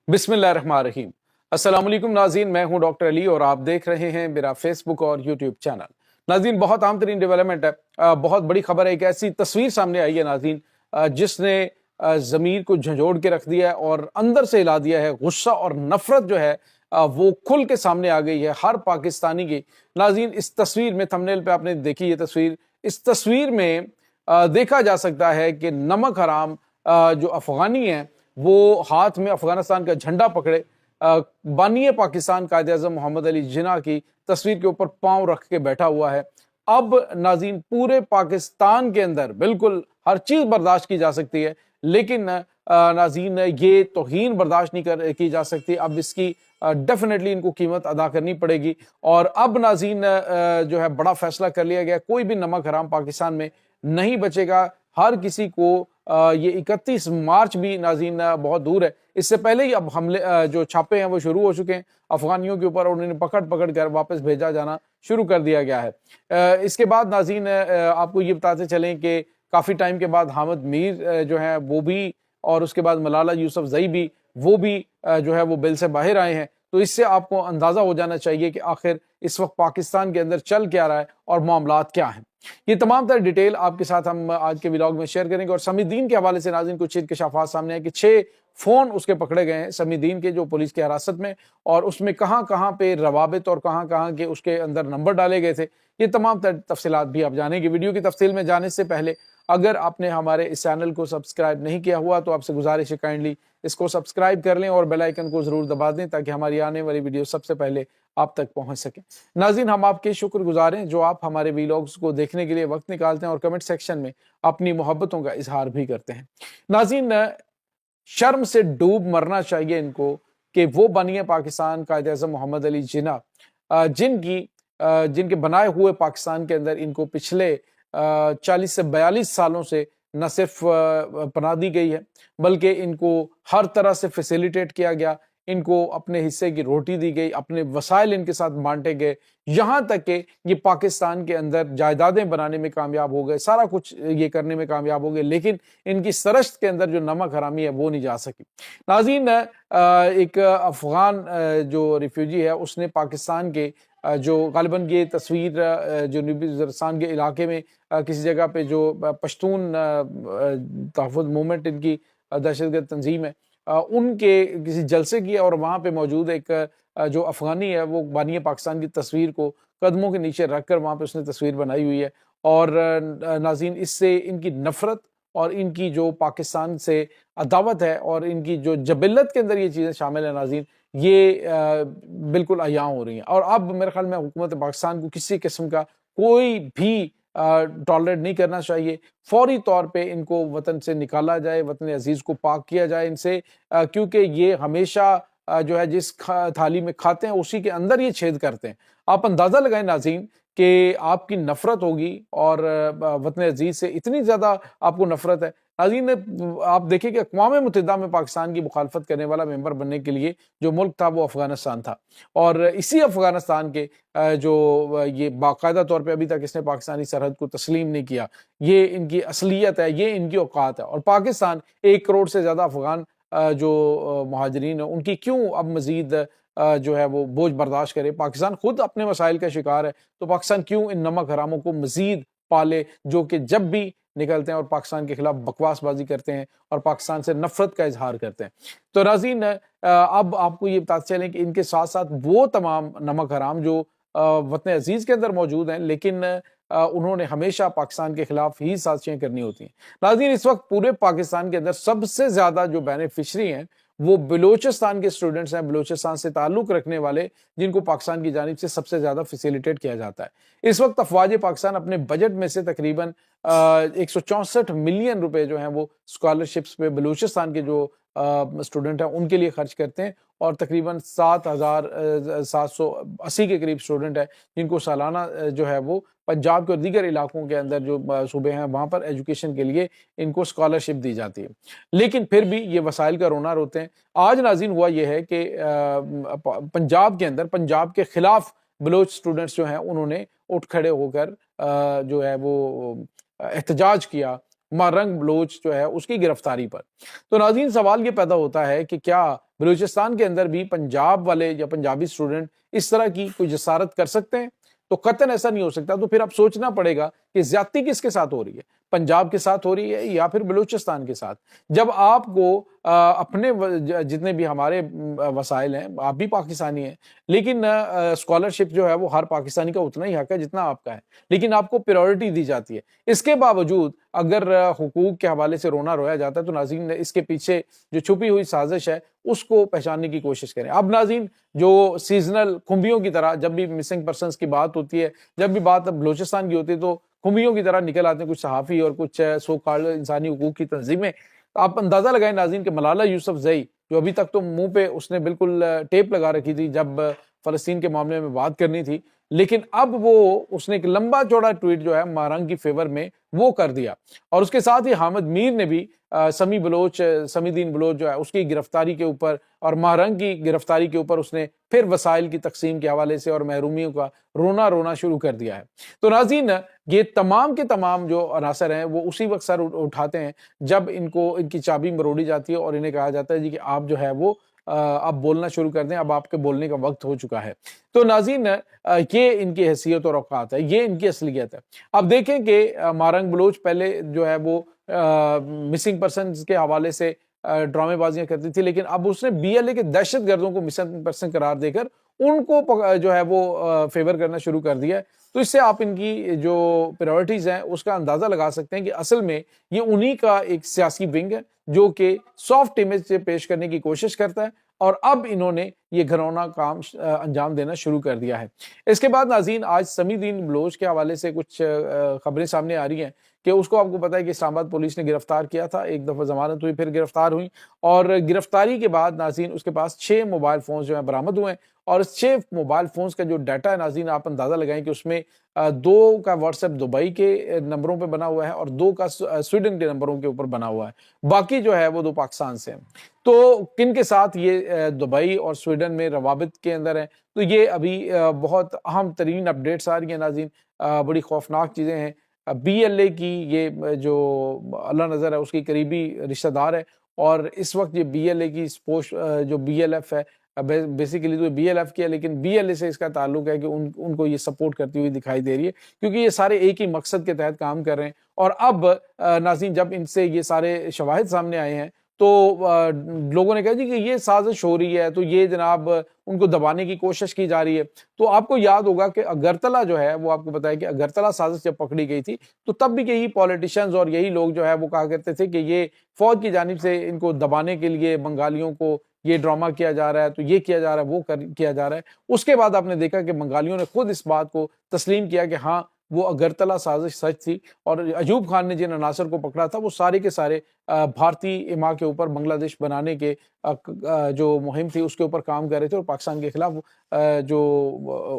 बिस्मिल्लाहिर्रहमानिर्रहीम। अस्सलाम वालेकुम नाज़रीन, मैं हूं डॉक्टर अली और आप देख रहे हैं मेरा फेसबुक और यूट्यूब चैनल। नाज़रीन, बहुत आम तरीन डेवलपमेंट है। बहुत बड़ी खबर है। एक ऐसी तस्वीर सामने आई है नाज़रीन, जिसने ज़मीर को झंझोड़ के रख दिया है और अंदर से हिला दिया है। गुस्सा और नफरत जो है वो खुल के सामने आ गई है हर पाकिस्तानी की। नाज़रीन, इस तस्वीर में थंबनेल पे आपने देखी ये तस्वीर, इस तस्वीर में देखा जा सकता है कि नमक हराम जो अफगानी है वो हाथ में अफगानिस्तान का झंडा पकड़े बानी पाकिस्तान कायद आज़म मोहम्मद अली जिन्ना की तस्वीर के ऊपर पांव रख के बैठा हुआ है। अब नाज़रीन, पूरे पाकिस्तान के अंदर बिल्कुल हर चीज़ बर्दाश्त की जा सकती है, लेकिन नाज़रीन ये तौहीन बर्दाश्त नहीं की जा सकती। अब इसकी डेफिनेटली इनको कीमत अदा करनी पड़ेगी। और अब नाज़रीन जो है बड़ा फैसला कर लिया गया, कोई भी नमक हराम पाकिस्तान में नहीं बचेगा। हर किसी को ये 31 मार्च भी नाज़रीन बहुत दूर है, इससे पहले ही अब हमले जो छापे हैं वो शुरू हो चुके हैं अफगानियों के ऊपर, और उन्हें पकड़ पकड़ कर वापस भेजा जाना शुरू कर दिया गया है। इसके बाद नाज़रीन आपको ये बताते चलें कि काफ़ी टाइम के बाद हामिद मीर जो है वो भी, और उसके बाद मलाला यूसुफजई भी, वो भी जो है वो बिल से बाहर आए हैं। तो इससे आपको अंदाज़ा हो जाना चाहिए कि आखिर इस वक्त पाकिस्तान के अंदर चल क्या रहा है और मामलात क्या हैं। ये तमाम तरह डिटेल आपके साथ हम आज के व्लॉग में शेयर करेंगे। और समीदीन के हवाले से नाज़रीन कुछ इंकशाफात सामने आए कि 6 फ़ोन उसके पकड़े गए हैं समीदीन के, जो पुलिस की हिरासत में, और उसमें कहाँ कहाँ पे रवाबित और कहाँ कहाँ के उसके अंदर नंबर डाले गए थे। ये तमाम तफसीलात भी आप जानेंगे। वीडियो की तफसील में जाने से पहले अगर आपने हमारे इस चैनल को सब्सक्राइब नहीं किया हुआ तो आपसे गुजारिश है काइंडली इसको सब्सक्राइब कर लें और बेल आइकन को ज़रूर दबा दें ताकि हमारी आने वाली वीडियो सबसे पहले आप तक पहुंच सके। नाज़रीन, हम आपके शुक्रगुजार हैं जो आप हमारे वीलॉग्स को देखने के लिए वक्त निकालते हैं और कमेंट सेक्शन में अपनी मोहब्बतों का इजहार भी करते हैं। नाज़रीन, शर्म से डूब मरना चाहिए इनको कि वो बनिए पाकिस्तान कायद आज़म मोहम्मद अली जिन्ना, जिनके बनाए हुए पाकिस्तान के अंदर इनको पिछले 40 से 42 सालों से न सिर्फ पनाह दी गई है, बल्कि इनको हर तरह से फैसिलिटेट किया गया, इनको अपने हिस्से की रोटी दी गई, अपने वसाइल इनके साथ बांटे गए, यहाँ तक कि ये पाकिस्तान के अंदर जायदादें बनाने में कामयाब हो गए, सारा कुछ ये करने में कामयाब हो गए, लेकिन इनकी सरश्त के अंदर जो नमक हरामी है वो नहीं जा सकी। नाज़रीन, एक अफगान जो रिफ्यूजी है उसने पाकिस्तान के जो गालिबन ये तस्वीर जो नुबीज़रस्तान के इलाके में किसी जगह पे जो पश्तून तहफ़्फ़ुज़ मूवमेंट इनकी दहशतगर्द तंजीम है, उनके किसी जलसे की, और वहाँ पे मौजूद एक जो अफ़गानी है वो बानी पाकिस्तान की तस्वीर को कदमों के नीचे रख कर वहाँ पे उसने तस्वीर बनाई हुई है। और नाज़रीन, इससे इनकी नफ़रत और इनकी जो पाकिस्तान से अदावत है और इनकी जो जबिल्लत के अंदर ये चीज़ें शामिल हैं नाज़रीन, ये बिल्कुल अयां हो रही हैं। और अब मेरे ख्याल में हुकूमत पाकिस्तान को किसी किस्म का कोई भी टॉलरेट नहीं करना चाहिए। फौरी तौर पे इनको वतन से निकाला जाए, वतन अजीज़ को पाक किया जाए इनसे, क्योंकि ये हमेशा जो है जिस थाली में खाते हैं उसी के अंदर ये छेद करते हैं। आप अंदाज़ा लगाएं नाज़रीन कि आपकी नफ़रत होगी और वतन अजीज़ से इतनी ज़्यादा आपको नफ़रत है। नाज़रीन, आप देखिए कि अक़वाम मुत्तहिदा में पाकिस्तान की मुखालफत करने वाला मेंबर बनने के लिए जो मुल्क था वो अफ़गानिस्तान था, और इसी अफ़गानिस्तान के जो ये बाकायदा तौर पे अभी तक इसने पाकिस्तानी सरहद को तस्लीम नहीं किया। ये इनकी असलियत है, ये इनकी औकात है। और पाकिस्तान 1 करोड़ से ज़्यादा अफ़गान जो मुहाजिरीन है उनकी क्यों अब मज़ीद जो है वो बोझ बर्दाश्त करे। पाकिस्तान खुद अपने मसाइल का शिकार है, तो पाकिस्तान क्यों इन नमक हरामों को मज़ीद पाले, जो कि जब भी निकलते हैं और पाकिस्तान के खिलाफ बकवासबाजी करते हैं और पाकिस्तान से नफरत का इजहार करते हैं। तो नाज़रीन, अब आपको ये बताते चलें कि इनके साथ साथ वो तमाम नमक हराम जो वतन अजीज़ के अंदर मौजूद हैं, लेकिन उन्होंने हमेशा पाकिस्तान के खिलाफ ही साजिशें करनी होती हैं। नाज़रीन, इस वक्त पूरे पाकिस्तान के अंदर सबसे ज़्यादा जो बेनिफिशरी हैं वो बलूचिस्तान के स्टूडेंट्स हैं, बलूचिस्तान से ताल्लुक़ रखने वाले, जिनको पाकिस्तान की जानिब से सबसे ज़्यादा फैसिलिटेट किया जाता है। इस वक्त अफवाज पाकिस्तान अपने बजट में से तकरीबन 164 मिलियन रुपए जो हैं वो स्कॉलरशिप्स पे बलूचिस्तान के जो स्टूडेंट हैं उनके लिए खर्च करते हैं, और तकरीबन 7,780 के करीब स्टूडेंट है जिनको सालाना जो है वो पंजाब के और दीगर इलाकों के अंदर जो सूबे हैं वहाँ पर एजुकेशन के लिए इनको स्कॉलरशिप दी जाती है। लेकिन फिर भी ये वसाइल का रोना रोते हैं। आज नाज़रीन हुआ ये है कि पंजाब के अंदर पंजाब के खिलाफ बलोच स्टूडेंट्स जो हैं उन्होंने उठ खड़े होकर जो है वो एहतजाज किया मारंग बलोच जो है उसकी गिरफ्तारी पर। तो नाज़रीन, सवाल ये पैदा होता है कि क्या بلوچستان کے اندر بھی پنجاب والے یا پنجابی اسٹوڈنٹ اس طرح کی کوئی جسارت کر سکتے ہیں؟ تو قطعاً ایسا نہیں ہو سکتا. تو پھر اب سوچنا پڑے گا کہ زیادتی کس کے ساتھ ہو رہی ہے, پنجاب کے ساتھ ہو رہی ہے یا پھر بلوچستان کے ساتھ. جب آپ کو اپنے جتنے بھی ہمارے وسائل ہیں, آپ بھی پاکستانی ہیں, لیکن اسکالرشپ جو ہے وہ ہر پاکستانی کا اتنا ہی حق ہے جتنا آپ کا ہے, لیکن آپ کو پریورٹی دی جاتی ہے. اس کے باوجود اگر حقوق کے حوالے سے رونا رویا جاتا ہے تو ناظرین اس کے پیچھے جو چھپی ہوئی سازش ہے اس کو پہچاننے کی کوشش کریں. اب ناظرین جو سیزنل کھمبیوں کی طرح جب بھی مسنگ پرسنز کی بات ہوتی ہے, جب بھی بات بلوچستان کی ہوتی ہے, تو کھمبیوں کی طرح نکل آتے ہیں کچھ صحافی اور کچھ سو کالڈ انسانی حقوق کی تنظیمیں. آپ اندازہ لگائیں ناظرین کہ ملالہ یوسفزئی جو ابھی تک تو منہ پہ اس نے بالکل ٹیپ لگا رکھی تھی جب فلسطین کے معاملے میں بات کرنی تھی, لیکن اب اس نے ایک لمبا چوڑا ٹویٹ جو ہے مہرنگ کی فیور میں وہ کر دیا. اور اس کے ساتھ ہی حامد میر نے بھی سمی دین بلوچ جو ہے اس کی گرفتاری کے اوپر اور مہرنگ کی گرفتاری کے اوپر اس نے پھر وسائل کی تقسیم کے حوالے سے اور محرومیوں کا رونا شروع کر دیا ہے. تو ناظرین یہ تمام کے تمام جو عناصر ہیں وہ اسی وقت سر اٹھاتے ہیں جب ان کی چابی مروڑی جاتی ہے اور انہیں کہا جاتا ہے جی کہ آپ جو ہے وہ اب بولنا شروع کر دیں, اب آپ کے بولنے کا وقت ہو چکا ہے. تو ناظرین یہ ان کی حیثیت اور اوقات ہے, یہ ان کی اصلیت ہے. اب دیکھیں کہ مہرنگ بلوچ پہلے جو ہے وہ مسنگ پرسنز کے حوالے سے ڈرامے بازیاں کرتی تھی, لیکن اب اس نے BLA کے دہشت گردوں کو مسنگ پرسن قرار دے کر ان کو جو ہے وہ فیور کرنا شروع کر دیا ہے. تو اس سے آپ ان کی جو پریورٹیز ہیں اس کا اندازہ لگا سکتے ہیں کہ اصل میں یہ انہی کا ایک سیاسی ونگ ہے جو کہ سافٹ امیج سے پیش کرنے کی کوشش کرتا ہے, اور اب انہوں نے یہ گھرونا کام انجام دینا شروع کر دیا ہے. اس کے بعد ناظرین آج سمی دین بلوچ کے حوالے سے کچھ خبریں سامنے آ رہی ہیں کہ اس کو آپ کو پتا ہے کہ اسلام آباد پولیس نے گرفتار کیا تھا, ایک دفعہ ضمانت ہوئی, پھر گرفتار ہوئی, اور گرفتاری کے بعد ناظرین اس کے پاس 6 موبائل فونز جو ہیں برآمد ہوئے ہیں. اور اس 6 موبائل فونز کا جو ڈیٹا ہے ناظرین آپ اندازہ لگائیں کہ اس میں 2 کا واٹس ایپ دبئی کے نمبروں پہ بنا ہوا ہے اور 2 کا سویڈن کے نمبروں کے اوپر بنا ہوا ہے, باقی جو ہے وہ 2 پاکستان سے ہیں. تو کن کے ساتھ یہ دبئی اور سویڈن میں روابط کے اندر ہیں, تو یہ ابھی بہت اہم ترین اپڈیٹس آ رہی ہیں ناظرین, بڑی خوفناک چیزیں ہیں. BLA کی یہ جو اللہ نظر ہے اس کی قریبی رشتہ دار ہے, اور اس وقت یہ BLA کی جو BLF ہے بیسیکلی تو BLF کی ہے, لیکن BLA سے اس کا تعلق ہے کہ ان کو یہ سپورٹ کرتی ہوئی دکھائی دے رہی ہے, کیونکہ یہ سارے ایک ہی مقصد کے تحت کام کر رہے ہیں. اور اب ناظرین جب ان سے یہ سارے شواہد سامنے آئے ہیں تو لوگوں نے کہا جی کہ یہ سازش ہو رہی ہے, تو یہ جناب ان کو دبانے کی کوشش کی جا رہی ہے. تو آپ کو یاد ہوگا کہ اگرتلہ جو ہے وہ آپ کو بتایا کہ اگرتلہ سازش جب پکڑی گئی تھی تو تب بھی یہی پولیٹیشینز اور یہی لوگ جو ہے وہ کہا کرتے تھے کہ یہ فوج کی جانب سے ان کو دبانے کے لیے بنگالیوں کو یہ ڈرامہ کیا جا رہا ہے, تو یہ کیا جا رہا ہے, وہ کیا جا رہا ہے. اس کے بعد آپ نے دیکھا کہ بنگالیوں نے خود اس بات کو تسلیم کیا کہ ہاں وہ اگرتلہ سازش سچ تھی, اور ایوب خان نے جن عناصر کو پکڑا تھا وہ سارے کے سارے بھارتی اما کے اوپر بنگلہ دیش بنانے کے جو مہم تھی اس کے اوپر کام کر رہے تھے, اور پاکستان کے خلاف جو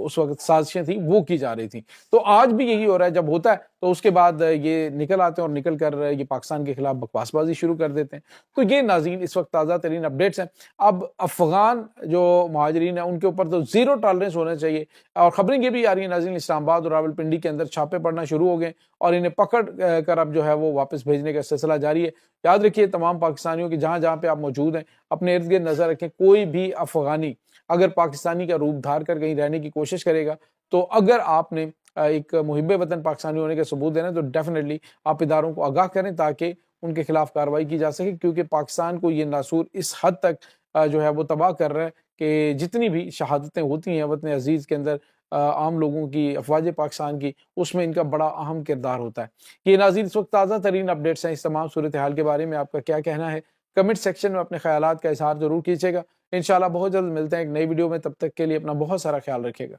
اس وقت سازشیں تھیں وہ کی جا رہی تھیں. تو آج بھی یہی ہو رہا ہے, جب ہوتا ہے تو اس کے بعد یہ نکل آتے ہیں اور نکل کر یہ پاکستان کے خلاف بکواس بازی شروع کر دیتے ہیں. تو یہ ناظرین اس وقت تازہ ترین اپڈیٹس ہیں. اب افغان جو مہاجرین ہیں ان کے اوپر تو 0 ٹالرنس ہونا چاہیے, اور خبریں یہ بھی آ رہی ہیں ناظرین اسلام آباد اور راولپنڈی کے اندر چھاپے پڑنا شروع ہو گئے اور انہیں پکڑ کر اب جو ہے وہ واپس بھیجنے کا سلسلہ جاری ہے. یاد رکھیے تمام پاکستانیوں کی جہاں جہاں پہ آپ موجود ہیں اپنے ارد گرد نظر رکھیں, کوئی بھی افغانی اگر پاکستانی کا روپ دھار کر کہیں رہنے کی کوشش کرے گا تو اگر آپ نے ایک محب وطن پاکستانی ہونے کا ثبوت دینا تو ڈیفینیٹلی آپ اداروں کو آگاہ کریں تاکہ ان کے خلاف کارروائی کی جا سکے, کیونکہ پاکستان کو یہ ناسور اس حد تک جو ہے وہ تباہ کر رہا ہے کہ جتنی بھی شہادتیں ہوتی ہیں وطن عزیز کے اندر عام لوگوں کی, افواج پاکستان کی, اس میں ان کا بڑا اہم کردار ہوتا ہے. یہ ناظرین اس وقت تازہ ترین اپڈیٹس ہیں. اس تمام صورتحال کے بارے میں آپ کا کیا کہنا ہے؟ کمنٹ سیکشن میں اپنے خیالات کا اظہار ضرور کیجیے گا. انشاءاللہ بہت جلد ملتے ہیں ایک نئی ویڈیو میں, تب تک کے لیے اپنا بہت سارا خیال رکھیے گا.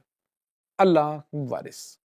اللہ وارث.